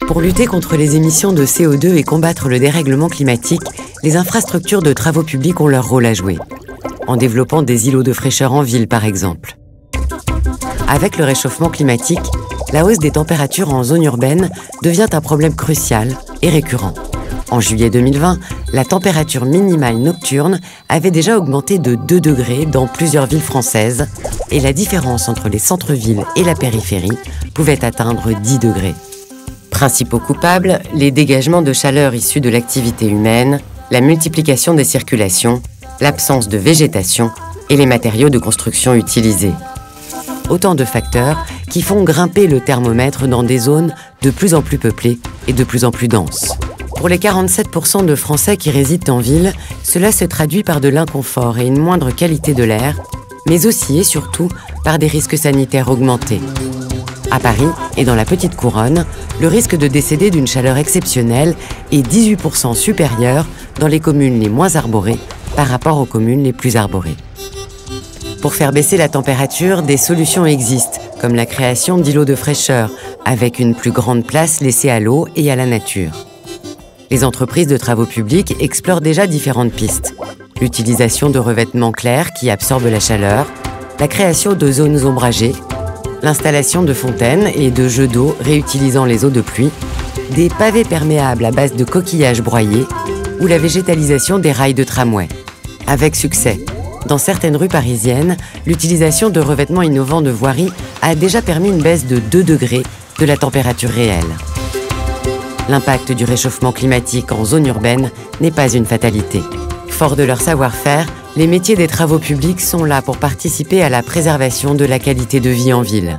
Pour lutter contre les émissions de CO2 et combattre le dérèglement climatique, les infrastructures de travaux publics ont leur rôle à jouer, en développant des îlots de fraîcheur en ville par exemple. Avec le réchauffement climatique, la hausse des températures en zone urbaine devient un problème crucial et récurrent. En juillet 2020, la température minimale nocturne avait déjà augmenté de 2 degrés dans plusieurs villes françaises et la différence entre les centres-villes et la périphérie pouvait atteindre 10 degrés. Principaux coupables, les dégagements de chaleur issus de l'activité humaine, la multiplication des circulations, l'absence de végétation et les matériaux de construction utilisés. Autant de facteurs qui font grimper le thermomètre dans des zones de plus en plus peuplées et de plus en plus denses. Pour les 47% de Français qui résident en ville, cela se traduit par de l'inconfort et une moindre qualité de l'air, mais aussi et surtout par des risques sanitaires augmentés. À Paris et dans la petite couronne, le risque de décéder d'une chaleur exceptionnelle est 18% supérieur dans les communes les moins arborées par rapport aux communes les plus arborées. Pour faire baisser la température, des solutions existent, comme la création d'îlots de fraîcheur, avec une plus grande place laissée à l'eau et à la nature. Les entreprises de travaux publics explorent déjà différentes pistes. L'utilisation de revêtements clairs qui absorbent la chaleur, la création de zones ombragées, l'installation de fontaines et de jets d'eau réutilisant les eaux de pluie, des pavés perméables à base de coquillages broyés ou la végétalisation des rails de tramway. Avec succès. Dans certaines rues parisiennes, l'utilisation de revêtements innovants de voirie a déjà permis une baisse de 2 degrés de la température réelle. L'impact du réchauffement climatique en zone urbaine n'est pas une fatalité. Forts de leur savoir-faire, les métiers des travaux publics sont là pour participer à la préservation de la qualité de vie en ville.